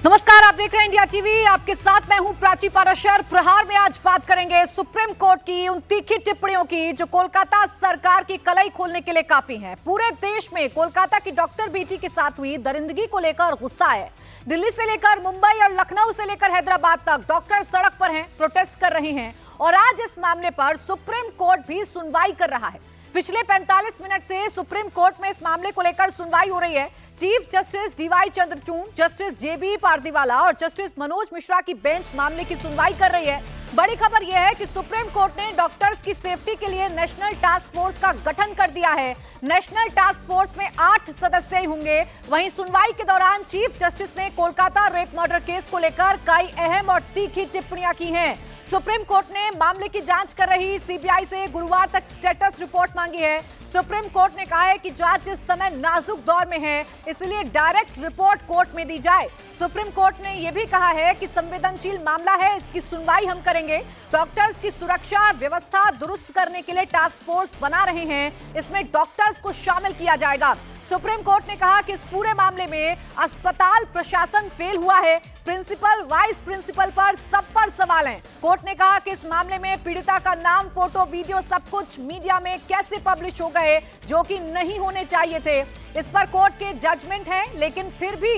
नमस्कार, आप देख रहे हैं इंडिया टीवी। आपके साथ मैं हूं प्राची पाराशर। प्रहार में आज बात करेंगे सुप्रीम कोर्ट की उन तीखी टिप्पणियों की जो कोलकाता सरकार की कलई खोलने के लिए काफी हैं। पूरे देश में कोलकाता की डॉक्टर बेटी के साथ हुई दरिंदगी को लेकर गुस्सा है। दिल्ली से लेकर मुंबई और लखनऊ से लेकर हैदराबाद तक डॉक्टर सड़क पर हैं, प्रोटेस्ट कर रहे हैं और आज इस मामले पर सुप्रीम कोर्ट भी सुनवाई कर रहा है। पिछले 45 मिनट से सुप्रीम कोर्ट में इस मामले को लेकर सुनवाई हो रही है। Chief justice DY Chandrachud, justice JB Pardiwala और जस्टिस मनोज मिश्रा की बेंच मामले की सुनवाई कर रही है। बड़ी खबर यह है कि सुप्रीम कोर्ट ने डॉक्टर्स की सेफ्टी के लिए नेशनल टास्क फोर्स का गठन कर दिया है। नेशनल टास्क फोर्स में 8 सदस्य होंगे। वहीं सुनवाई के दौरान चीफ जस्टिस ने कोलकाता रेप मर्डर केस को लेकर कई अहम और तीखी टिप्पणियां की हैं। सुप्रीम कोर्ट ने मामले की जांच कर रही सीबीआई से गुरुवार तक स्टेटस रिपोर्ट मांगी है। सुप्रीम कोर्ट ने कहा है कि जांच इस समय नाजुक दौर में है, इसलिए डायरेक्ट रिपोर्ट कोर्ट में दी जाए। सुप्रीम कोर्ट ने यह भी कहा है कि संवेदनशील मामला है, इसकी सुनवाई हम करेंगे। डॉक्टर्स की सुरक्षा व्यवस्था दुरुस्त करने के लिए टास्क फोर्स बना रहे हैं, इसमें डॉक्टर्स को शामिल किया जाएगा। सुप्रीम कोर्ट ने कहा कि इस पूरे मामले में अस्पताल प्रशासन फेल हुआ है। प्रिंसिपल, वाइस प्रिंसिपल पर सब पर सवाल हैं। कोर्ट ने कहा कि इस मामले में पीड़िता का नाम, फोटो, वीडियो सब कुछ मीडिया में कैसे पब्लिश हो गए, जो कि नहीं होने चाहिए थे। इस पर कोर्ट के जजमेंट है, लेकिन फिर भी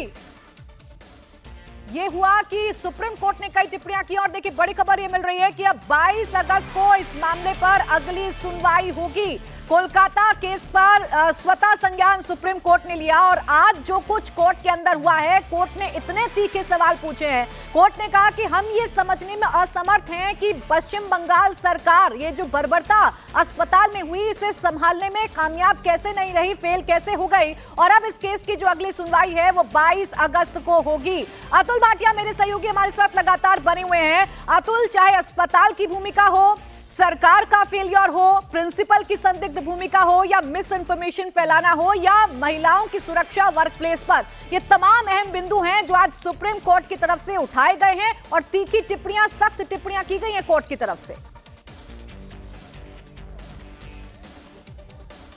ये हुआ कि सुप्रीम कोर्ट ने कई टिप्पणियां की। और देखिए, बड़ी खबर ये मिल रही है कि अब 22 अगस्त को इस मामले पर अगली सुनवाई होगी। कोलकाता केस पर स्वतः संज्ञान सुप्रीम कोर्ट ने लिया और आज जो कुछ कोर्ट के अंदर हुआ है, कोर्ट ने इतने तीखे सवाल पूछे हैं। कोर्ट ने कहा कि हम ये समझने में असमर्थ हैं कि पश्चिम बंगाल सरकार ये जो बर्बरता अस्पताल में हुई, इसे संभालने में कामयाब कैसे नहीं रही, फेल कैसे हो गई। और अब इस केस की जो अगली सुनवाई है वो 22 अगस्त को होगी। अतुल भाटिया मेरे सहयोगी हमारे साथ लगातार बने हुए हैं। अतुल, चाहे अस्पताल की भूमिका हो, सरकार का फेलियर हो, प्रिंसिपल की संदिग्ध भूमिका हो या मिस इन्फॉर्मेशन फैलाना हो या महिलाओं की सुरक्षा वर्क प्लेस पर, ये तमाम अहम बिंदु हैं जो आज सुप्रीम कोर्ट की तरफ से उठाए गए हैं और तीखी टिप्पणियां, सख्त टिप्पणियां की गई हैं कोर्ट की तरफ से।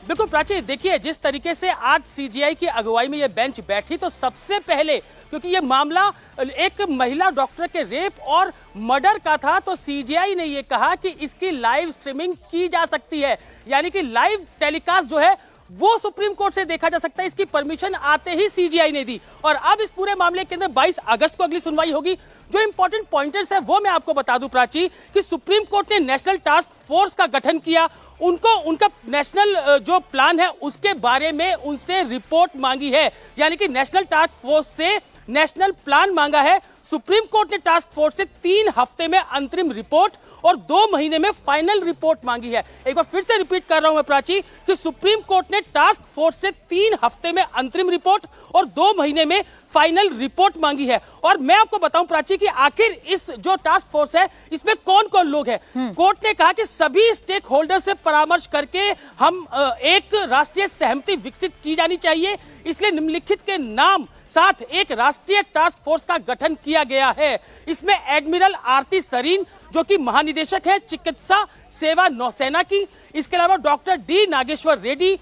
बिल्कुल प्राची, देखिए जिस तरीके से आज सीजीआई की अगुवाई में ये बेंच बैठी, तो सबसे पहले क्योंकि ये मामला एक महिला डॉक्टर के रेप और मर्डर का था, तो सीजीआई ने ये कहा कि इसकी लाइव स्ट्रीमिंग की जा सकती है, यानी कि लाइव टेलीकास्ट जो है वो सुप्रीम कोर्ट से देखा जा सकता है। इसकी परमिशन आते ही सीजीआई ने दी और अब इस पूरे मामले के अंदर 22 अगस्त को अगली सुनवाई होगी। जो इंपॉर्टेंट पॉइंटर्स है वो मैं आपको बता दूं प्राची, कि सुप्रीम कोर्ट ने नेशनल टास्क फोर्स का गठन किया। उनका नेशनल जो प्लान है उसके बारे में उनसे रिपोर्ट मांगी है, यानी कि नेशनल टास्क फोर्स से नेशनल प्लान मांगा है। सुप्रीम कोर्ट ने टास्क फोर्स से 3 हफ्ते में अंतरिम रिपोर्ट और 2 महीने में फाइनल रिपोर्ट मांगी है। एक बार फिर से रिपीट कर रहा हूं मैं प्राची, कि सुप्रीम कोर्ट ने टास्क फोर्स से 3 हफ्ते में अंतरिम रिपोर्ट और 2 महीने में फाइनल रिपोर्ट मांगी है। और मैं आपको बताऊं प्राची कि आखिर इस जो टास्क फोर्स है इसमें कौन कौन लोग हैं। कोर्ट ने कहा कि सभी स्टेक होल्डर से परामर्श करके हम एक राष्ट्रीय सहमति विकसित की जानी चाहिए, इसलिए निम्नलिखित के नाम साथ एक राष्ट्रीय टास्क फोर्स का गठन किया गया है। इसमें एडमिरल आरती सरीन जो कि महानिदेशक है चिकित्सा सेवा नौसेना की, इसके अलावा doctor D Nageshwar Reddy,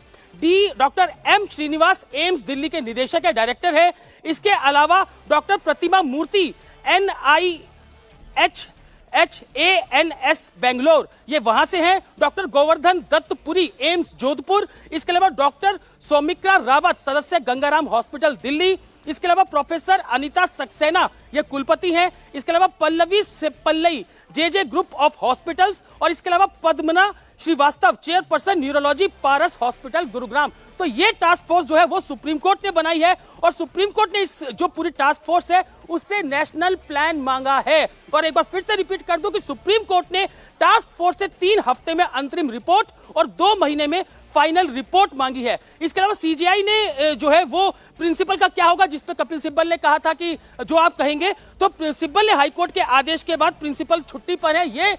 doctor M Srinivas AIIMS Delhi के निदेशक है, डायरेक्टर है। इसके अलावा डॉक्टर प्रतिमा मूर्ति NIHHANS बेंगलोर, ये वहां से हैं। डॉक्टर गोवर्धन दत्तपुरी एम्स जोधपुर, इसके अलावा डॉक्टर सौमित्रा रावत सदस्य गंगाराम हॉस्पिटल दिल्ली, इसके अलावा प्रोफेसर अनीता सक्सेना ये कुलपति हैं। इसके अलावा Pallavi Sepallai JJ group of hospitals और इसके अलावा Padmana Srivastava chairperson neurology Paras hospital Gurugram. तो ये टास्क फोर्स जो है वो सुप्रीम कोर्ट ने बनाई है और सुप्रीम कोर्ट ने इस जो पूरी टास्क फोर्स है उससे नेशनल प्लान मांगा है। और एक बार फिर से रिपीट कर दूं कि सुप्रीम कोर्ट ने टास्क फोर्स से 3 हफ्ते में अंतरिम रिपोर्ट और 2 महीने में फाइनल रिपोर्ट मांगी है। इसके अलावा सीजीआई ने जो है वो प्रिंसिपल का क्या होगा, जिसपे कपिल सिब्बल ने कहा था कि जो आप कहेंगे, तो सिब्बल ने हाईकोर्ट के आदेश के बाद प्रिंसिपल छुट्टी पर है, ये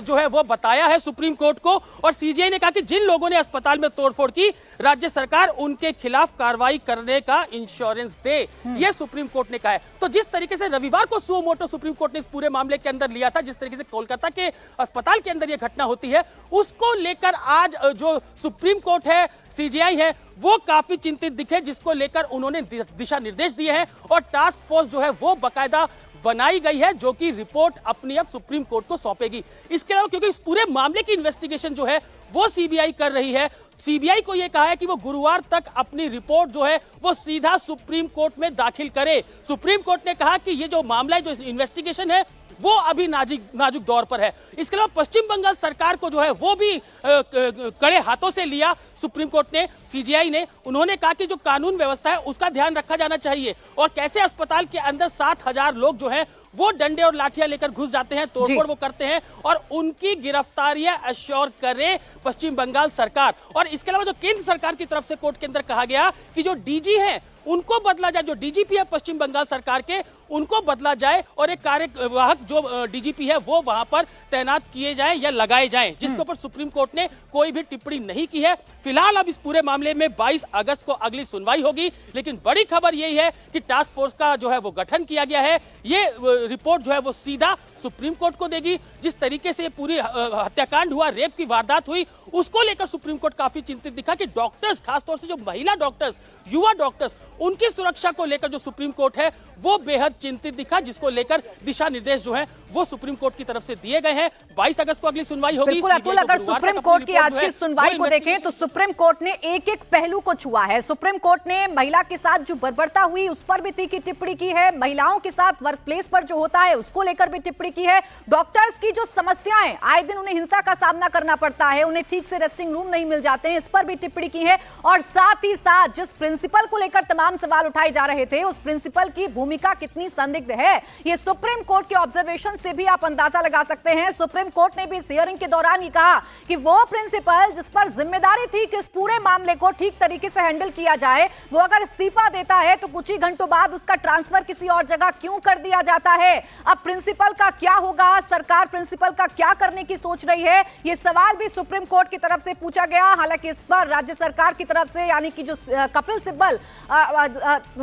जो है वो बताया है सुप्रीम कोर्ट को। और सीजीआई ने कहा कि जिन लोगों ने अस्पताल में तोड़फोड़ की, राज्य सरकार उनके खिलाफ कार्रवाई करने का इंश्योरेंस दे, ये सुप्रीम कोर्ट ने कहा है। तो जिस तरीके से रविवार को सुओ मोटो सुप्रीम कोर्ट ने इस पूरे मामले के अंदर लिया था, जिस तरीके से कोलकाता के अस्पताल के अंदर यह घटना होती है, उसको लेकर आज जो सुप्रीम सुप्रीम कोर्ट है, सीजीआई है, वो काफी चिंतित दिखे, जिसको लेकर उन्होंने दिशा निर्देश दिए हैं और टास्क फोर्स जो है वो बकायदा बनाई गई है, जो कि रिपोर्ट अपनी अब सुप्रीम कोर्ट को सौंपेगी। इसके अलावा क्योंकि इस पूरे मामले की इन्वेस्टिगेशन जो है वो सीबीआई कर रही है, सीबीआई को यह कहा है कि वो गुरुवार तक अपनी रिपोर्ट जो है वो सीधा सुप्रीम कोर्ट में दाखिल करे। सुप्रीम कोर्ट ने कहा कि ये जो मामला है, जो इन्वेस्टिगेशन है, वो अभी नाजुक दौर पर है। इसके अलावा पश्चिम बंगाल सरकार को जो है वो भी कड़े हाथों से लिया सुप्रीम कोर्ट ने, सीजीआई ने। उन्होंने कहा कि जो कानून व्यवस्था है उसका ध्यान रखा जाना चाहिए और कैसे अस्पताल के अंदर 7,000 लोग जो हैं वो डंडे और लाठियां लेकर घुस जाते हैं, तोड़फोड़ वो करते हैं, और उनकी गिरफ्तारियां अश्योर करे पश्चिम बंगाल सरकार। और इसके अलावा जो केंद्र सरकार की तरफ से कोर्ट के अंदर कहा गया कि जो डीजी हैं उनको बदला जाए, जो डीजीपी है पश्चिम बंगाल सरकार के, उनको बदला जाए और एक कार्यवाहक जो डीजीपी है वो वहां पर तैनात किए जाएं या लगाए जाएं, जिसके ऊपर सुप्रीम कोर्ट ने कोई भी टिप्पणी नहीं की है। फिलहाल अब इस पूरे मामले में 22 अगस्त को अगली सुनवाई होगी, लेकिन बड़ी खबर यही है कि टास्क फोर्स का जो है वो गठन किया गया है। ये रिपोर्ट जो है वो सीधा सुप्रीम कोर्ट को देगी। जिस तरीके से पूरी हत्याकांड हुआ, रेप की वारदात हुई, उसको लेकर सुप्रीम कोर्ट काफी चिंतित दिखा कि डॉक्टर्स, खासतौर से जो महिला डॉक्टर्स, युवा डॉक्टर्स, उनकी सुरक्षा को लेकर जो सुप्रीम कोर्ट है वो बेहद चिंतित दिखा, जिसको लेकर दिशा निर्देश जो है वो सुप्रीम कोर्ट की तरफ से दिए गए हैं। 22 अगस्त को अगली सुनवाई होगी। बिल्कुल अतुल, अगर सुप्रीम कोर्ट की आज की सुनवाई को देखें तो सुप्रीम कोर्ट ने एक एक पहलू को छुआ है। सुप्रीम कोर्ट ने महिला के साथ जो बर्बरता हुई उस पर भी तीखी टिप्पणी की है, महिलाओं के साथ वर्क प्लेस पर जो होता है उसको लेकर भी टिप्पणी की है, डॉक्टर्स की जो समस्याएं, आए दिन उन्हें हिंसा का सामना करना पड़ता है, उन्हें ठीक से रेस्टिंग रूम नहीं मिल जाते हैं, इस पर भी टिप्पणी की है। और साथ ही साथ जिस प्रिंसिपल को लेकर तमाम सवाल उठाए जा रहे थे, उस प्रिंसिपल की भूमिका कितनी संदिग्ध है, ये सुप्रीम कोर्ट के ऑब्जर्वेशन से भी आप अंदाजा लगा सकते हैं। सुप्रीम कोर्ट ने भी इस हियरिंग के दौरान ही कहा कि वो प्रिंसिपल जिस पर जिम्मेदारी थी कि इस पूरे मामले को ठीक तरीके से हैंडल किया जाए, वो अगर इस्तीफा देता है तो कुछ ही घंटों बाद उसका ट्रांसफर किसी और जगह क्यों कर दिया जाता है। अब प्रिंसिपल का क्या होगा, सरकार प्रिंसिपल का क्या करने की सोच रही है, ये सवाल भी सुप्रीम कोर्ट की तरफ से पूछा गया। हालांकि इस पर राज्य सरकार की तरफ से, यानी कि जो कपिल सिब्बल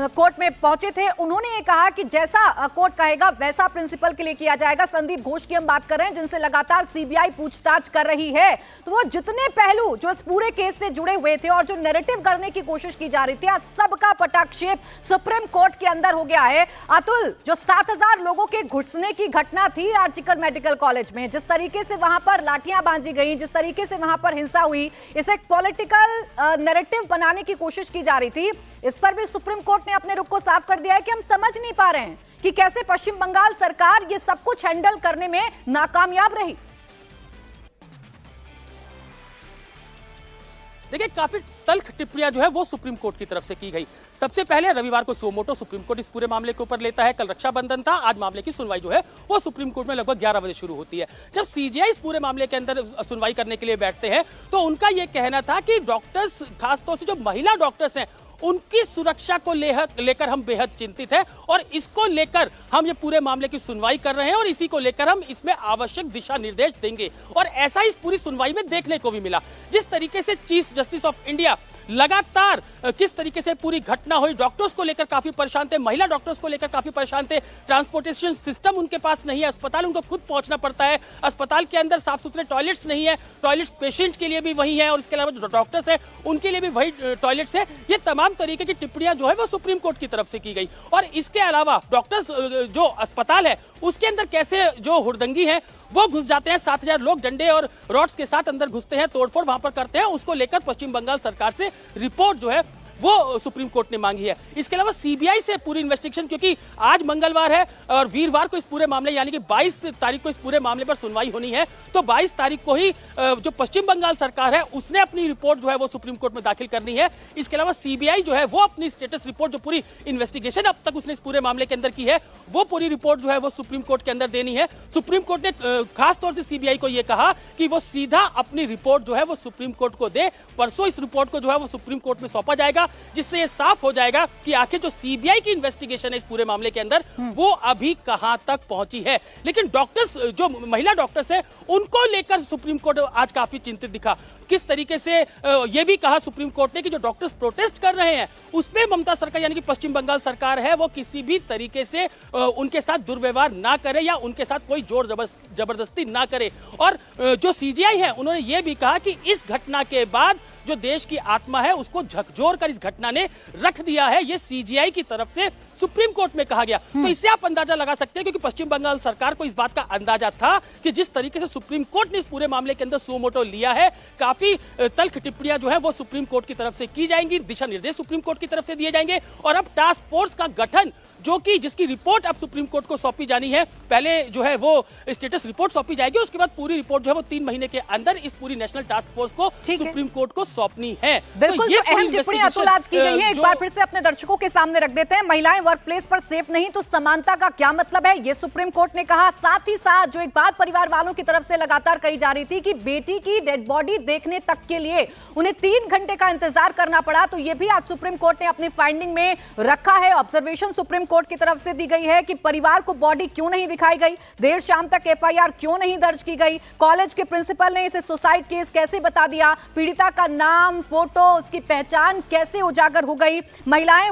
कोर्ट में पहुंचे थे, उन्होंने ये कहा कि जैसा कोर्ट कहेगा वैसा प्रिंसिपल के लिए किया जाएगा। संदीप घोष की हम बात कर रहे हैं, जिनसे लगातार सीबीआई पूछताछ कर रही है, तो वो जितने पहलू जो इस पूरे केस से जुड़े हुए थे और जो नैरेटिव करने की कोशिश की जा रही थी, आज सबका पटाक्षेप सुप्रीम कोर्ट के अंदर हो गया है। अतुल, जो 7,000 लोगों के घुसने की घटना थी आर्जिकल मेडिकल कॉलेज में, जिस तरीके से वहां पर लाठियां बांधी गई, जिस तरीके से वहां पर हिंसा हुई, इसे एक पॉलिटिकल नैरेटिव बनाने की कोशिश की जा रही थी, इस पर भी सुप्रीम कोर्ट ने अपने रुख को साफ कर दिया है कि हम समझ नहीं पा रहे हैं कि कैसे पश्चिम बंगाल सरकार ये सब कुछ हैंडल करने में नाकामयाब रही। देखिए, काफी तल्ख टिप्पणियां जो है वो सुप्रीम कोर्ट की तरफ से की गई। सबसे पहले रविवार को सुमोटो सुप्रीम कोर्ट इस पूरे मामले के ऊपर लेता है। कल रक्षाबंधन था, आज मामले की सुनवाई जो है वो सुप्रीम कोर्ट में लगभग 11 बजे शुरू होती है। जब सीजीआई इस पूरे मामले के अंदर सुनवाई करने के लिए बैठते हैं तो उनका यह कहना था कि डॉक्टर्स, खासतौर से जो महिला डॉक्टर्स हैं, उनकी सुरक्षा को लेकर हम बेहद चिंतित हैं और इसको लेकर हम ये पूरे मामले की सुनवाई कर रहे हैं और इसी को लेकर हम इसमें आवश्यक दिशा निर्देश देंगे। और ऐसा इस पूरी सुनवाई में देखने को भी मिला। जिस तरीके से चीफ जस्टिस ऑफ इंडिया लगातार किस तरीके से पूरी घटना हुई, डॉक्टर्स को लेकर काफी परेशान थे, महिला डॉक्टर्स को लेकर काफी परेशान थे, ट्रांसपोर्टेशन सिस्टम उनके पास नहीं है, अस्पताल उनको खुद पहुंचना पड़ता है, अस्पताल के अंदर साफ सुथरे टॉयलेट्स नहीं है, टॉयलेट्स पेशेंट के लिए भी वही है और इसके अलावा जो डॉक्टर्स है उनके लिए भी वही टॉयलेट्स है। ये तमाम तरीके की टिप्पणियां जो है वो सुप्रीम कोर्ट की तरफ से की गई। और इसके अलावा डॉक्टर्स, जो अस्पताल है उसके अंदर कैसे जो हुड़दंगी है वो घुस जाते हैं, 7,000 लोग डंडे और रॉड्स के साथ अंदर घुसते हैं, तोड़फोड़ वहां पर करते हैं, उसको लेकर पश्चिम बंगाल सरकार से रिपोर्ट जो है वो सुप्रीम कोर्ट ने मांगी है। इसके अलावा सीबीआई से पूरी इन्वेस्टिगेशन, क्योंकि आज मंगलवार है और वीरवार को इस पूरे मामले, यानी कि 22 तारीख को इस पूरे मामले पर सुनवाई होनी है, तो 22 तारीख को ही जो पश्चिम बंगाल सरकार है उसने अपनी रिपोर्ट जो है वो सुप्रीम कोर्ट में दाखिल करनी है। इसके अलावा सीबीआई जो है वो अपनी स्टेटस रिपोर्ट, जो पूरी इन्वेस्टिगेशन अब तक उसने इस पूरे मामले के अंदर की है, वो पूरी रिपोर्ट जो है वो सुप्रीम कोर्ट के अंदर देनी है। सुप्रीम कोर्ट ने खासतौर से सीबीआई को यह कहा कि वो सीधा अपनी रिपोर्ट जो है वो सुप्रीम कोर्ट को दे। परसों इस रिपोर्ट को जो है वो सुप्रीम कोर्ट में सौंपा जाएगा, जिससे ये साफ हो जाएगा कि आखिर जो सीबीआई की इन्वेस्टिगेशन है इस पूरे मामले के अंदर वो अभी कहां तक पहुंची है। लेकिन डॉक्टर्स, जो महिला डॉक्टर्स हैं, उनको लेकर सुप्रीम कोर्ट आज काफी चिंतित दिखा। किस तरीके से ये भी कहा सुप्रीम कोर्ट ने कि जो डॉक्टर्स प्रोटेस्ट कर रहे हैं उस पे ममता सरकार यानी कि पश्चिम बंगाल सरकार है वो किसी भी तरीके से उनके साथ दुर्व्यवहार ना करे या उनके साथ कोई जोर जबरदस्ती ना करे। और जो सीजीआई है उन्होंने ये भी कहा कि इस घटना के बाद जो देश की आत्मा है उसको झकझोर कर इस घटना ने रख दिया है, ये सीजीआई की तरफ से सुप्रीम कोर्ट में कहा गया। तो इससे आप अंदाजा लगा सकते हैं क्योंकि पश्चिम बंगाल सरकार को इस बात का अंदाजा था कि जिस तरीके से सुप्रीम कोर्ट ने इस पूरे मामले के अंदर सुओ मोटो लिया है, काफी तल्ख टिप्पणियां जो है वो सुप्रीम कोर्ट की तरफ से की जाएंगी, दिशा निर्देश सुप्रीम कोर्ट की तरफ से दिए जाएंगे और अब टास्क फोर्स का गठन जो कि जिसकी रिपोर्ट अब सुप्रीम कोर्ट को सौंपी जानी है, पहले जो है वो स्टेटस रिपोर्ट सौंपी जाएगी, उसके बाद पूरी रिपोर्ट जो है वो 3 महीने के अंदर इस पूरी नेशनल टास्क फोर्स को सुप्रीम कोर्ट को सौंपनी है। बिल्कुल, जो अहम टिप्पणी अतुल आज की गई है एक बार फिर से अपने दर्शकों के सामने रख देते हैं। महिलाएं वर्क प्लेस पर सेफ नहीं तो समानता का क्या मतलब है, ये सुप्रीम कोर्ट ने कहा। साथ ही साथ जो एक बात परिवार वालों की तरफ से लगातार कही जा रही थी कि बेटी की डेड बॉडी देखने तक के लिए उन्हें 3 घंटे का इंतजार करना पड़ा, तो ये भी आज सुप्रीम कोर्ट ने अपनी फाइंडिंग में रखा है। ऑब्जर्वेशन सुप्रीम कोर्ट की तरफ से दी गई है कि परिवार को बॉडी क्यों नहीं दिखाई गई, देर शाम तक एफआईआर क्यों नहीं दर्ज की गई, कॉलेज के प्रिंसिपल ने इसे सुसाइड केस कैसे बता दिया, पीड़िता का नाम, फोटो, उसकी पहचान कैसे उजागर हो गई, महिलाएं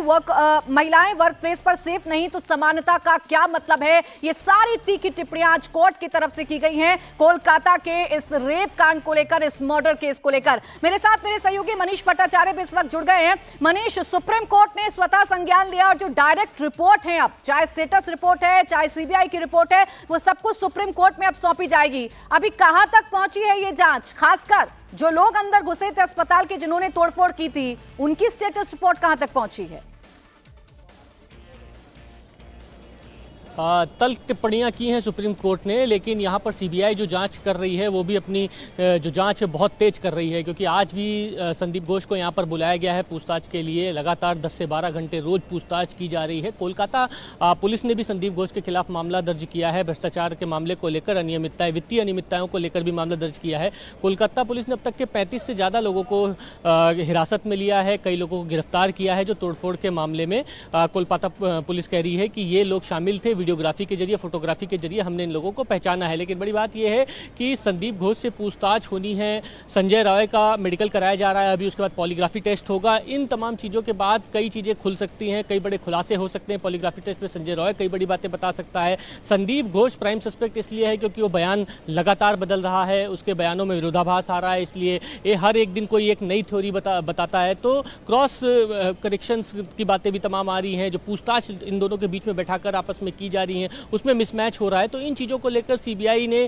वर्क प्लेस पर सेफ नहीं तो समानता का क्या मतलब है, ये सारी तीखी टिप्पणियां आज कोर्ट की तरफ से की गई हैं कोलकाता के इस रेप कांड को लेकर, इस मर्डर केस को लेकर। मेरे साथ मेरे सहयोगी मनीष भट्टाचार्य भी इस वक्त जुड़ गए हैं। मनीष, सुप्रीम कोर्ट ने स्वतः संज्ञान लिया और जो डायरेक्ट रिपोर्ट है, अब चाहे स्टेटस रिपोर्ट है चाहे सीबीआई की रिपोर्ट है, वो सब कुछ सुप्रीम कोर्ट में अब सौंपी जाएगी। अभी कहां तक पहुंची है ये जांच, खासकर जो लोग अंदर घुसे थे अस्पताल के जिन्होंने तोड़फोड़ की थी, उनकी स्टेटस रिपोर्ट कहां तक पहुंची है? तल्ख टिप्पणियां की हैं सुप्रीम कोर्ट ने, लेकिन यहाँ पर सीबीआई जो जांच कर रही है वो भी अपनी जो जांच है बहुत तेज कर रही है, क्योंकि आज भी संदीप घोष को यहाँ पर बुलाया गया है पूछताछ के लिए। लगातार 10 से 12 घंटे रोज पूछताछ की जा रही है। कोलकाता पुलिस ने भी संदीप घोष के खिलाफ मामला दर्ज किया है, भ्रष्टाचार के मामले को लेकर, अनियमितताएं, वित्तीय अनियमितताओं को लेकर भी मामला दर्ज किया है। कोलकाता पुलिस ने अब तक के 35 से ज़्यादा लोगों को हिरासत में लिया है, कई लोगों को गिरफ्तार किया है जो तोड़फोड़ के मामले में कोलकाता पुलिस कह रही है कि ये लोग शामिल थे। वीडियोग्राफी के जरिए, फोटोग्राफी के जरिए हमने इन लोगों को पहचाना है। लेकिन बड़ी बात यह है कि संदीप घोष से पूछताछ होनी है, संजय रॉय का मेडिकल कराया जा रहा है अभी, उसके बाद पॉलीग्राफी टेस्ट होगा। इन तमाम चीज़ों के बाद कई चीज़ें खुल सकती हैं, कई बड़े खुलासे हो सकते हैं। पॉलीग्राफी टेस्ट में संजय रॉय कई बड़ी बातें बता सकता है। संदीप घोष प्राइम सस्पेक्ट इसलिए है क्योंकि वो बयान लगातार बदल रहा है, उसके बयानों में विरोधाभास आ रहा है, इसलिए ये हर एक दिन कोई एक नई थ्योरी बताता है। तो क्रॉस करेक्शंस की बातें भी तमाम आ रही हैं, जो पूछताछ इन दोनों के बीच में बैठाकर आपस में की जा रही हैं उसमें मिसमैच हो रहा है। तो इन चीज़ों को लेकर सीबीआई ने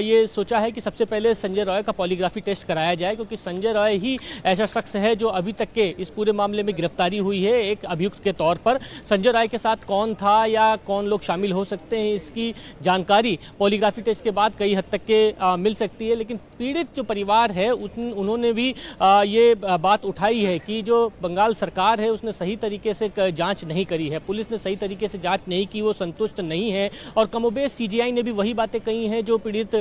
ये सोचा है कि सबसे पहले संजय रॉय का पॉलीग्राफी टेस्ट कराया जाए, क्योंकि संजय रॉय ही ऐसा शख्स है जो अभी तक के इस पूरे मामले में गिरफ्तारी हुई है एक अभियुक्त के तौर पर। संजय रॉय के साथ कौन था या कौन लोग शामिल हो सकते हैं, इसकी जानकारी पॉलीग्राफी टेस्ट के बाद कई हद तक के मिल सकती है। लेकिन पीड़ित जो परिवार है उन्होंने भी ये बात उठाई है कि जो बंगाल सरकार है उसने सही तरीके से जांच नहीं करी है, पुलिस ने सही तरीके से जांच नहीं की, वो संतुष्ट नहीं है। और कमोबेश सीजीआई ने भी वही बातें कही हैं जो पीड़ित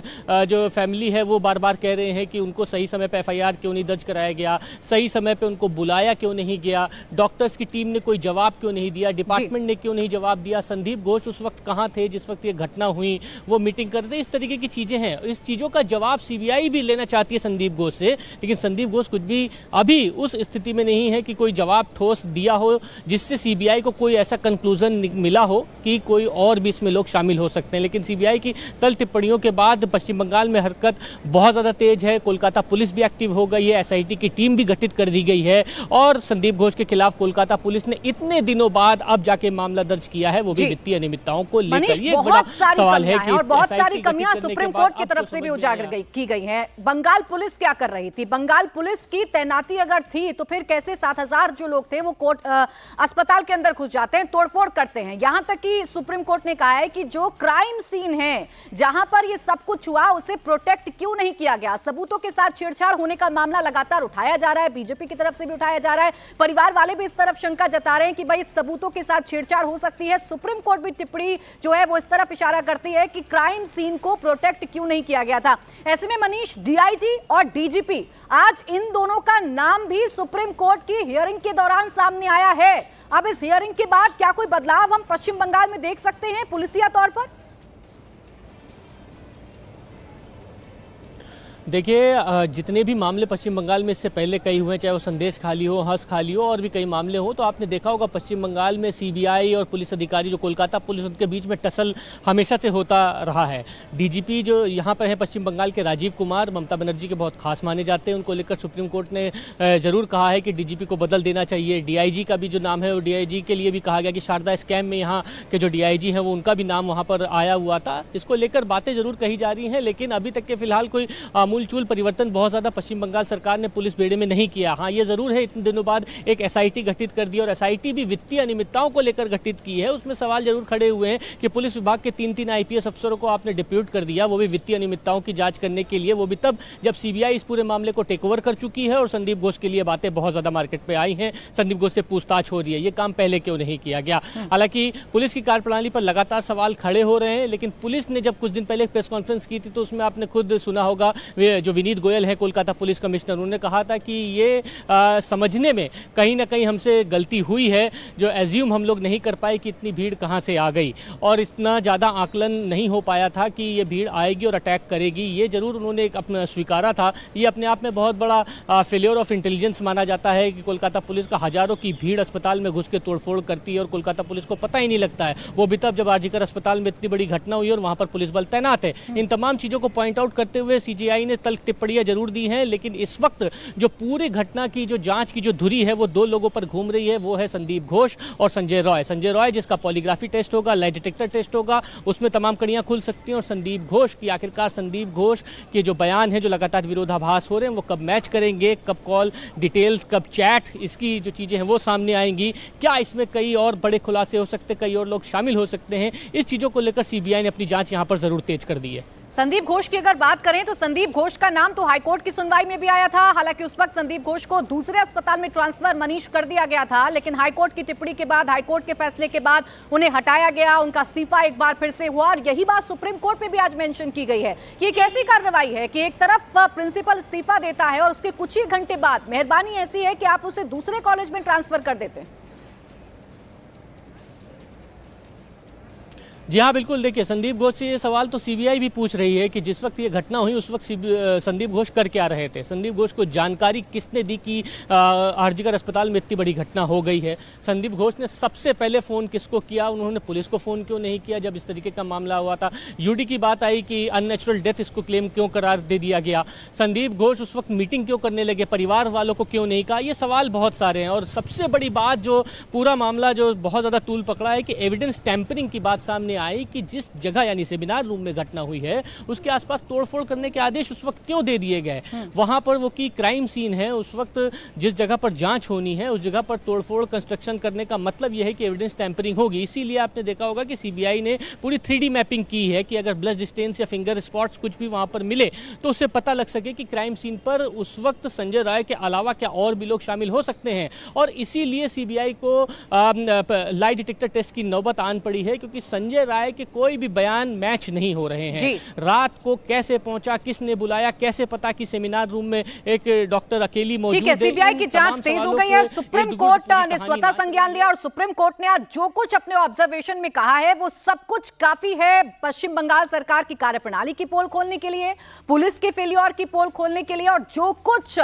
जो फैमिली है वो बार बार कह रहे हैं कि उनको सही समय पे एफआईआर क्यों नहीं दर्ज कराया गया, सही समय पे उनको बुलाया क्यों नहीं गया, डॉक्टर्स की टीम ने कोई जवाब क्यों नहीं दिया, डिपार्टमेंट ने क्यों नहीं जवाब दिया, संदीप घोष उस वक्त कहाँ थे जिस वक्त ये घटना हुई, वो मीटिंग कर रहे, इस तरीके की चीजें हैं। इस चीजों का जवाब सीबीआई भी लेना चाहती है संदीप घोष से, लेकिन संदीप घोष कुछ भी अभी उस स्थिति में नहीं है कि कोई जवाब ठोस दिया हो जिससे सीबीआई को कोई ऐसा कंक्लूजन मिला हो कि कोई और भी इसमें लोग शामिल हो सकते हैं। लेकिन सीबीआई की तल टिप्पणियों के बाद पश्चिम बंगाल में हरकत बहुत ज्यादा तेज है। कोलकाता पुलिस भी एक्टिव हो गई है, एसआईटी की टीम भी गठित कर दी गई है और संदीप घोष के खिलाफ कोलकाता पुलिस ने इतने दिनों बाद अब जाके मामला दर्ज किया है, वो भी वित्तीय अनियमितताओं को लेकर। ये बड़ा सवाल है कि और बहुत सारी कमियां सुप्रीम कोर्ट की तरफ से भी उजागर की गई है। बंगाल पुलिस क्या कर रही थी? बंगाल पुलिस की तैनाती अगर थी तो फिर कैसे 7,000 जो लोग थे वो कोर्ट अस्पताल के अंदर घुस जाते हैं, तोड़फोड़ करते हैं। यहां तक कि सुप्रीम कोर्ट ने कहा है कि जो क्राइम सीन है जहां पर ये सब कुछ हुआ उसे प्रोटेक्ट क्यों नहीं किया गया। सबूतों के साथ छेड़छाड़ होने का मामला लगातार उठाया जा रहा है, बीजेपी की तरफ से भी उठाया जा रहा है, परिवार वाले भी इस तरफ शंका जता रहे हैं कि भाई सबूतों के साथ छेड़छाड़ हो सकती है। सुप्रीम कोर्ट भी टिप्पणी जो है वो इस तरफ इशारा करती है कि क्राइम सीन को प्रोटेक्ट क्यों नहीं किया गया था। ऐसे में मनीष, डीआईजी और डीजीपी, आज इन दोनों का नाम भी सुप्रीम कोर्ट की हियरिंग के दौरान सामने आया है। अब इस हियरिंग के बाद क्या कोई बदलाव हम पश्चिम बंगाल में देख सकते हैं पुलिसिया तौर पर? देखिए, जितने भी मामले पश्चिम बंगाल में इससे पहले कई हुए, चाहे वो संदेश खाली हो, हंस खाली हो और भी कई मामले हो, तो आपने देखा होगा पश्चिम बंगाल में सीबीआई और पुलिस अधिकारी जो कोलकाता पुलिस, उनके बीच में टसल हमेशा से होता रहा है। डीजीपी जो यहाँ पर है पश्चिम बंगाल के, राजीव कुमार, ममता बनर्जी के बहुत खास माने जाते हैं। उनको लेकर सुप्रीम कोर्ट ने जरूर कहा है कि डीजीपी को बदल देना चाहिए। डीआईजी का भी जो नाम है, वो डीआईजी के लिए भी कहा गया कि शारदा स्कैम में यहाँ के जो डीआईजी हैं वो उनका भी नाम वहाँ पर आया हुआ था। इसको लेकर बातें जरूर कही जा रही हैं, लेकिन अभी तक के फिलहाल कोई आमूलचूल परिवर्तन बहुत ज्यादा पश्चिम बंगाल सरकार ने पुलिस बेड़े में नहीं किया। हाँ, ये जरूर है इतने दिनों बाद एक एसआईटी गठित कर दी और एसआईटी भी वित्तीय अनियमितताओं को लेकर गठित की है। उसमें सवाल जरूर खड़े हुए हैं कि पुलिस विभाग के 3 आईपीएस अफसरों को आपने डिप्यूट कर दिया, वो भी वित्तीय अनियमितताओं की जांच करने के लिए, वो भी तब जब सीबीआई इस पूरे मामले को टेक ओवर कर चुकी है और संदीप घोष के लिए बातें बहुत ज्यादा मार्केट में आई हैं, संदीप घोष से पूछताछ हो रही है। ये काम पहले क्यों नहीं किया गया? हालांकि पुलिस की कार्यप्रणाली पर लगातार सवाल खड़े हो रहे हैं, लेकिन पुलिस ने जब कुछ दिन पहले प्रेस कॉन्फ्रेंस की थी तो उसमें आपने खुद सुना होगा, जो विनीत गोयल है कोलकाता पुलिस कमिश्नर, उन्होंने कहा था कि ये समझने में कहीं ना कहीं हमसे गलती हुई है, जो एज्यूम हम लोग नहीं कर पाए कि इतनी भीड़ कहां से आ गई और इतना ज़्यादा आकलन नहीं हो पाया था कि ये भीड़ आएगी और अटैक करेगी। ये जरूर उन्होंने एक अपना स्वीकारा था। ये अपने आप में बहुत बड़ा फेलियर ऑफ इंटेलिजेंस माना जाता है कि कोलकाता पुलिस का हजारों की भीड़ अस्पताल में घुस के तोड़फोड़ करती है और कोलकाता पुलिस को पता ही नहीं लगता है। वो भी तब जब आरजीकर अस्पताल में इतनी बड़ी घटना हुई और वहां पर पुलिस बल तैनात है। इन तमाम चीज़ों को पॉइंट आउट करते हुए सीजीआई ने तल्ख टिप्पणियां जरूर दी हैं, लेकिन इस वक्त जो पूरी घटना की जो जांच की जो धुरी है वो 2 लोगों पर घूम रही है। वो है संदीप घोष और संजय रॉय। संजय रॉय जिसका पॉलीग्राफी टेस्ट होगा, लाई डिटेक्टर टेस्ट होगा, उसमें तमाम कड़ियां खुल सकती हैं। और संदीप घोष की आखिरकार संदीप घोष के जो बयान है, जो लगातार विरोधाभास हो रहे हैं, वो कब मैच करेंगे, कब कॉल डिटेल्स, कब चैट, इसकी जो चीजें हैं वो सामने आएंगी। क्या इसमें कई और बड़े खुलासे हो सकते हैं, कई और लोग शामिल हो सकते हैं? इस चीजों को लेकर सीबीआई ने अपनी जांच यहां पर जरूर तेज कर दी है। संदीप घोष की अगर बात करें तो संदीप घोष का नाम तो हाईकोर्ट की सुनवाई में भी आया था। हालांकि उस वक्त संदीप घोष को दूसरे अस्पताल में ट्रांसफर मनीष कर दिया गया था, लेकिन हाईकोर्ट की टिप्पणी के बाद, हाईकोर्ट के फैसले के बाद उन्हें हटाया गया, उनका इस्तीफा एक बार फिर से हुआ। और यही बात सुप्रीम कोर्ट में भी आज मेंशन की गई है कि एक ऐसी कार्रवाई है कि एक तरफ प्रिंसिपल इस्तीफा देता है और उसके कुछ ही घंटे बाद मेहरबानी ऐसी है कि आप उसे दूसरे कॉलेज में ट्रांसफर कर देते हैं। जी हाँ, बिल्कुल। देखिए, संदीप घोष से ये सवाल तो सीबीआई भी पूछ रही है कि जिस वक्त ये घटना हुई उस वक्त संदीप घोष कर क्या रहे थे? संदीप घोष को जानकारी किसने दी कि आरजीकर अस्पताल में इतनी बड़ी घटना हो गई है? संदीप घोष ने सबसे पहले फ़ोन किसको किया? उन्होंने पुलिस को फ़ोन क्यों नहीं किया जब इस तरीके का मामला हुआ था? यूडी की बात आई कि अननेचुरल डेथ इसको क्लेम क्यों करार दे दिया गया? संदीप घोष उस वक्त मीटिंग क्यों करने लगे? परिवार वालों को क्यों नहीं कहा? ये सवाल बहुत सारे हैं। और सबसे बड़ी बात, जो पूरा मामला जो बहुत ज़्यादा तूल पकड़ा है, कि एविडेंस टैंपरिंग की बात सामने आई कि जिस जगह यानी सेमिनार रूम में घटना हुई है उसके आसपास तोड़फोड़ करने के आदेश उस वक्त क्यों दे दिए गए? वहां पर वो की क्राइम सीन है, उस वक्त जिस जगह पर जांच होनी है उस जगह पर तोड़फोड़ कंस्ट्रक्शन करने का मतलब यह है कि एविडेंस टैंपरिंग होगी। इसीलिए आपने देखा होगा कि सीबीआई ने पूरी 3D मैपिंग की है कि अगर ब्लड स्टेन्स या फिंगर स्पॉट्स कुछ भी वहां पर मिले तो उससे पता लग सके कि क्राइम सीन पर उस वक्त संजय राय के अलावा क्या और भी लोग शामिल हो सकते हैं। और इसीलिए सीबीआई को लाई डिटेक्टर टेस्ट की नौबत आन पड़ी है, क्योंकि संजय राय के कोई भी बयान मैच नहीं हो रहे हैं। रात को कैसे पहुंचा, किसने बुलाया, कैसे पता कि सेमिनार रूम में एक डॉक्टर अकेली मौजूद है? सीबीआई की जांच तेज हो गई है। सुप्रीम कोर्ट ने स्वतः संज्ञान लिया और सुप्रीम कोर्ट ने आज जो कुछ अपने ऑब्जर्वेशन में कहा है वो सब कुछ काफी है पश्चिम बंगाल सरकार की कार्यप्रणाली की पोल खोलने के लिए, पुलिस के फेल्योर की पोल खोलने के लिए, और जो कुछ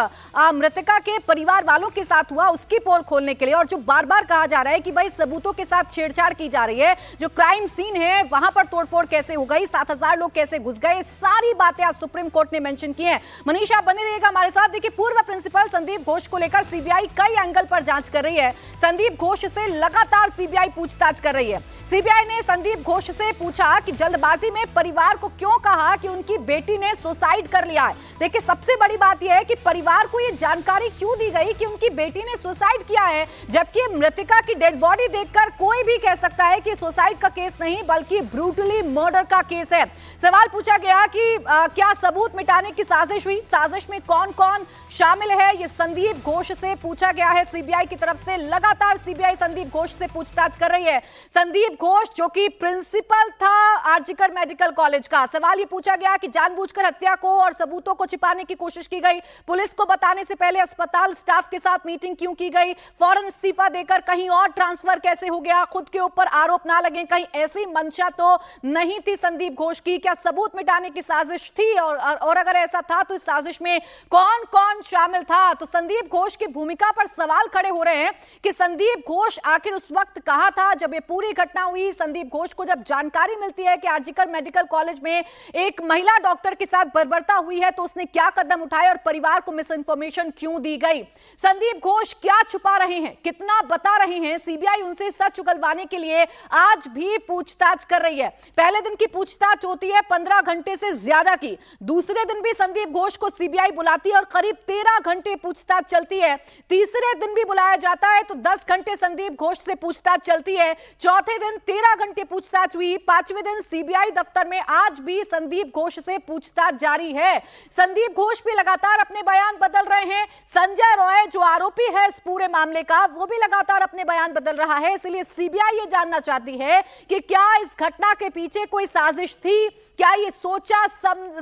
मृतका के परिवार वालों के साथ हुआ उसकी पोल खोलने के लिए। और जो बार बार कहा जा रहा है कि भाई सबूतों के साथ छेड़छाड़ की जा रही है, जो क्राइम सीन है वहां पर तोड़फोड़ कैसे हो गई, 7000 लोग कैसे घुस गए, सारी बातें आज सुप्रीम कोर्ट ने मेंशन की हैं। मनीष, आप बने रहिएगा हमारे साथ। देखिए, पूर्व प्रिंसिपल संदीप घोष को लेकर सीबीआई कई एंगल पर जांच कर रही है। संदीप घोष से लगातार सीबीआई पूछताछ कर रही है। सीबीआई ने संदीप घोष से पूछा कि जल्दबाजी में परिवार को क्यों कहा कि उनकी बेटी ने सुसाइड कर लिया है। देखिए, सबसे बड़ी बात यह है कि परिवार को यह जानकारी क्यों दी गई कि उनकी बेटी ने सुसाइड किया है, जबकि मृतका की डेड बॉडी देखकर कोई भी कह सकता है कि सुसाइड का केस नहीं बल्कि ब्रूटली मर्डर का केस है। सवाल पूछा गया कि क्या सबूत मिटाने की साजिश हुई, साजिश में कौन कौन शामिल है, ये संदीप घोष से पूछा गया है। सीबीआई की तरफ से लगातार सीबीआई संदीप घोष से पूछताछ कर रही है। संदीप घोष जो कि प्रिंसिपल था आरजीकर मेडिकल कॉलेज का, सवाल ये पूछा गया कि जानबूझकर हत्या को और सबूतों को छिपाने की कोशिश की गई, पुलिस को बताने से पहले अस्पताल स्टाफ के साथ मीटिंग क्यों की गई, फौरन इस्तीफा देकर कहीं और ट्रांसफर कैसे हो गया, खुद के ऊपर आरोप ना लगे, कहीं ऐसी मंशा तो नहीं थी संदीप घोष की, क्या सबूत मिटाने की साजिश थी और अगर ऐसा था तो इस साजिश में कौन कौन शामिल था। तो संदीप घोष की भूमिका पर सवाल खड़े हो रहे हैं कि संदीप घोष आखिर उस वक्त कहां था जब ये पूरी घटना हुई। संदीप घोष को जब जानकारी मिलती है कि आरजीकर मेडिकल कॉलेज में एक महिला डॉक्टर के साथ बर्बरता हुई है तो उसने क्या कदम उठाए और परिवार को मिस इन्फॉर्मेशन क्यों दी गई। संदीप घोष क्या छुपा रहे हैं, कितना बता रहे हैं। सीबीआई उनसे सच उगलवाने के लिए आज भी पूछताछ कर रही है। पहले दिन की पूछताछ होती है 15 घंटे से ज्यादा की, दूसरे दिन भी संदीप घोष को सीबीआई बुलाती है और करीब 13 घंटे पूछताछ चलती है, तीसरे दिन भी बुलाया जाता है तो 10 घंटे संदीप घोष से पूछताछ चलती है, चौथे दिन 13 घंटे पूछताछ हुई, पांचवें दिन सीबीआई दफ्तर में आज भी संदीप घोष से पूछताछ जारी है। संदीप घोष भी लगातार अपने बयान बदल रहे हैं। संजय रॉय जो आरोपी है इस पूरे मामले का, वो भी लगातार अपने बयान बदल रहा है। इसलिए सीबीआई ये जानना चाहती है कि क्या इस घटना के पीछे कोई साजिश थी, क्या ये सोचा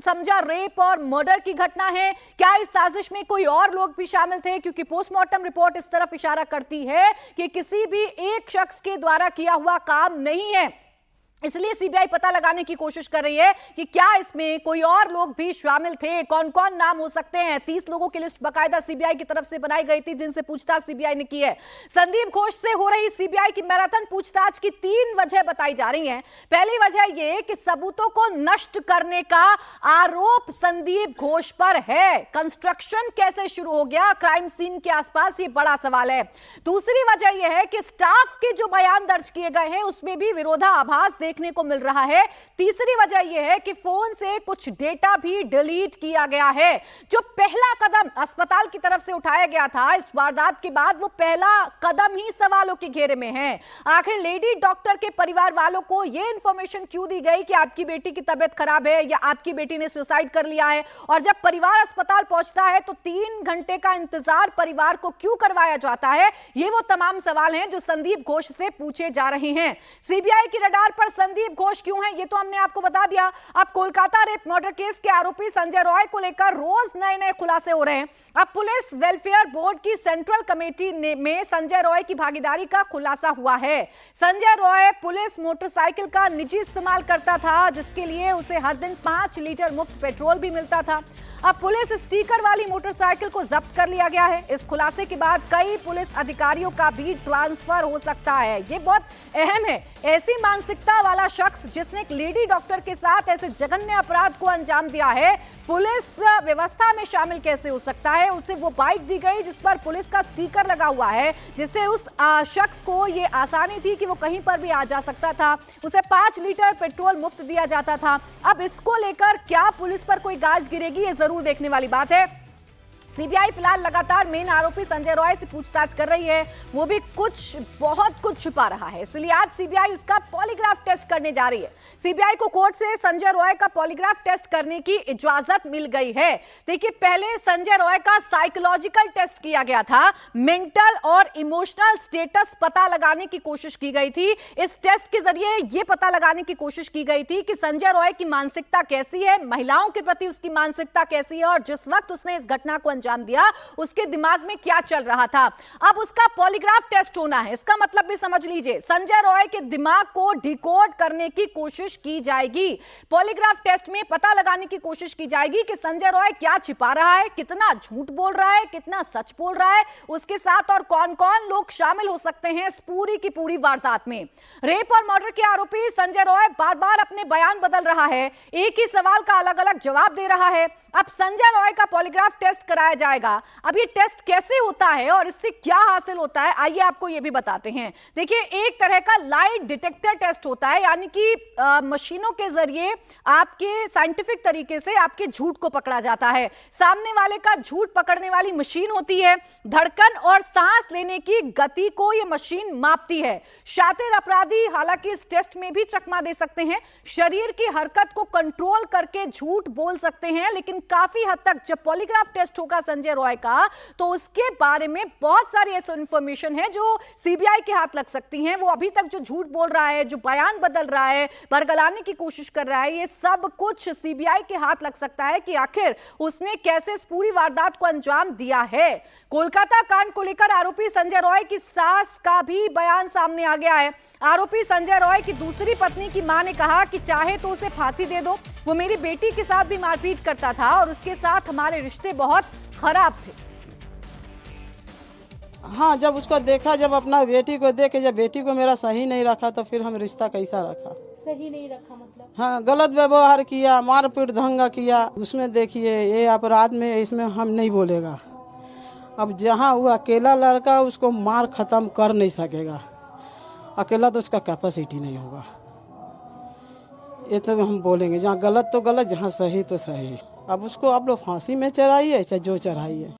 समझा रेप और मर्डर की घटना है, क्या इस साजिश में कोई और लोग भी शामिल थे, क्योंकि पोस्टमार्टम रिपोर्ट इस तरफ इशारा करती है कि किसी भी एक शख्स के द्वारा किया हुआ काम नहीं है। इसलिए सीबीआई पता लगाने की कोशिश कर रही है कि क्या इसमें कोई और लोग भी शामिल थे, कौन कौन नाम हो सकते हैं। 30 लोगों की लिस्ट बकायदा सीबीआई की तरफ से बनाई गई थी जिनसे पूछताछ सीबीआई ने की है। संदीप घोष से हो रही सीबीआई की मैराथन पूछताछ की 3 वजह बताई जा रही हैं। पहली वजह यह कि सबूतों को नष्ट करने का आरोप संदीप घोष पर है। कंस्ट्रक्शन कैसे शुरू हो गया क्राइम सीन के आसपास, ये बड़ा सवाल है। दूसरी वजह यह है कि स्टाफ के जो बयान दर्ज किए गए हैं उसमें भी विरोधाभास देखने को मिल रहा है। तीसरी वजह यह है कि फोन से कुछ डेटा भी डिलीट किया गया है। जो पहला कदम अस्पताल की तरफ से उठाया गया था इस वारदात के बाद, वो पहला कदम ही सवालों के घेरे में है। आखिर लेडी डॉक्टर के परिवार वालों को यह इंफॉर्मेशन क्यों दी गई कि आपकी बेटी की तबीयत खराब है या आपकी बेटी ने सुसाइड कर लिया है, और जब परिवार अस्पताल पहुंचता है तो 3 घंटे का इंतजार परिवार को क्यों करवाया जाता है। ये वो तमाम सवाल हैं जो संदीप घोष से पूछे जा रहे हैं। सीबीआई की रडार पर संदीप घोष क्यों है ये तो हमने आपको बता दिया। अब कोलकाता रेप मर्डर केस के आरोपी संजय रॉय को लेकर रोज नए नए खुलासे हो रहे हैं। अब पुलिस वेलफेयर बोर्ड की सेंट्रल कमेटी में संजय रॉय की भागीदारी का खुलासा हुआ है। संजय रॉय पुलिस मोटरसाइकिल का निजी इस्तेमाल करता था जिसके लिए उसे हर दिन 5 लीटर मुफ्त पेट्रोल भी मिलता था। अब पुलिस स्टिकर वाली मोटरसाइकिल को जब्त कर लिया गया है। इस खुलासे के बाद कई पुलिस अधिकारियों का भी ट्रांसफर हो सकता है। ये बहुत अहम है। ऐसी मानसिकता वाला शख्स जिसने एक लेडी डॉक्टर के साथ ऐसे जघन्य अपराध को अंजाम दिया है, पुलिस व्यवस्था में शामिल कैसे हो सकता है। उसे वो बाइक दी गई जिस पर पुलिस का स्टिकर लगा हुआ है, जिससे उस शख्स को ये आसानी थी कि वो कहीं पर भी आ जा सकता था। उसे 5 लीटर पेट्रोल मुफ्त दिया जाता था। अब इसको लेकर क्या पुलिस पर कोई गाज गिरेगी, ये जरूर देखने वाली बात है। सीबीआई फिलहाल लगातार मेन आरोपी संजय रॉय से पूछताछ कर रही है। वो भी बहुत कुछ छुपा रहा है, इसलिए आज सीबीआई उसका पॉलीग्राफ टेस्ट करने जा रही है। सीबीआई को कोर्ट से संजय रॉय का पॉलीग्राफ टेस्ट करने की इजाजत मिल गई है। देखिए, पहले संजय रॉय का साइकोलॉजिकल टेस्ट किया गया था। मेंटल और इमोशनल स्टेटस पता लगाने की कोशिश की गई थी। इस टेस्ट के जरिए यह पता लगाने की कोशिश की गई थी कि संजय रॉय की मानसिकता कैसी है, महिलाओं के प्रति उसकी मानसिकता कैसी है, और जिस वक्त उसने इस घटना को अंजाम दिया उसके दिमाग में क्या चल रहा था। अब उसका पॉलीग्राफ टेस्ट होना है। इसका मतलब भी समझ लीजिए, संजय रॉय के दिमाग को डिकोड करने की कोशिश की जाएगी। पॉलीग्राफ टेस्ट में पता लगाने की कोशिश की जाएगी कि संजय रॉय क्या छिपा रहा है, कितना झूठ बोल रहा है, कितना सच बोल रहा है, उसके साथ और कौन कौन लोग शामिल हो सकते हैं इस पूरी की पूरी वारदात में। रेप और मर्डर के आरोपी संजय रॉय बार बार अपने बयान बदल रहा है, एक ही सवाल का अलग अलग जवाब दे रहा है। अब संजय रॉय का पॉलीग्राफ टेस्ट कराया जाएगा। अब ये टेस्ट कैसे होता है और इससे क्या हासिल होता है, आइए आपको ये भी बताते हैं। देखिए, एक तरह का लाइट डिटेक्टर टेस्ट होता है, यानी कि मशीनों के जरिए आपके साइंटिफिक तरीके से आपके झूठ को पकड़ा जाता है। सामने वाले का झूठ पकड़ने वाली मशीन होती है। धड़कन और सांस लेने की गति को यह मशीन मापती है। शातिर अपराधी हालांकि इस टेस्ट में भी चकमा दे सकते हैं, शरीर की हरकत को कंट्रोल करके झूठ बोल सकते हैं, लेकिन काफी हद तक जब पॉलीग्राफ टेस्ट होगा था संजय रॉय का, तो उसके बारे में बहुत सारी ऐसी इंफॉर्मेशन है जो सीबीआई के हाथ लग सकती हैं। वो अभी तक जो झूठ बोल रहा है, जो बयान बदल रहा है, बरगलाने की कोशिश कर रहा है, ये सब कुछ सीबीआई के हाथ लग सकता है कि आखिर उसने कैसे इस पूरी वारदात को अंजाम दिया है। कोलकाता कांड को लेकर आरोपी संजय रॉय की सास का भी बयान सामने आ गया है। आरोपी संजय रॉय की दूसरी पत्नी की मां ने कहा कि चाहे तो उसे फांसी दे दो, वो मेरी बेटी के साथ भी मारपीट करता था और उसके साथ हमारे रिश्ते बहुत खराब थे। हाँ, जब उसको देखा, जब अपना बेटी को देखे, जब बेटी को मेरा सही नहीं रखा तो फिर हम रिश्ता कैसा रखा? सही नहीं रखा मतलब? हाँ, गलत व्यवहार किया, मारपीट दंगा किया। उसमें देखिए ये अपराध में, इसमें हम नहीं बोलेगा। अब जहाँ वो अकेला लड़का, उसको मार खत्म कर नहीं सकेगा, अकेला तो उसका कैपेसिटी नहीं होगा। ये तो हम बोलेंगे, जहाँ गलत तो गलत, जहाँ सही तो सही। अब उसको आप लोग फांसी में चढ़ाइए चाहे जो चढ़ाइए।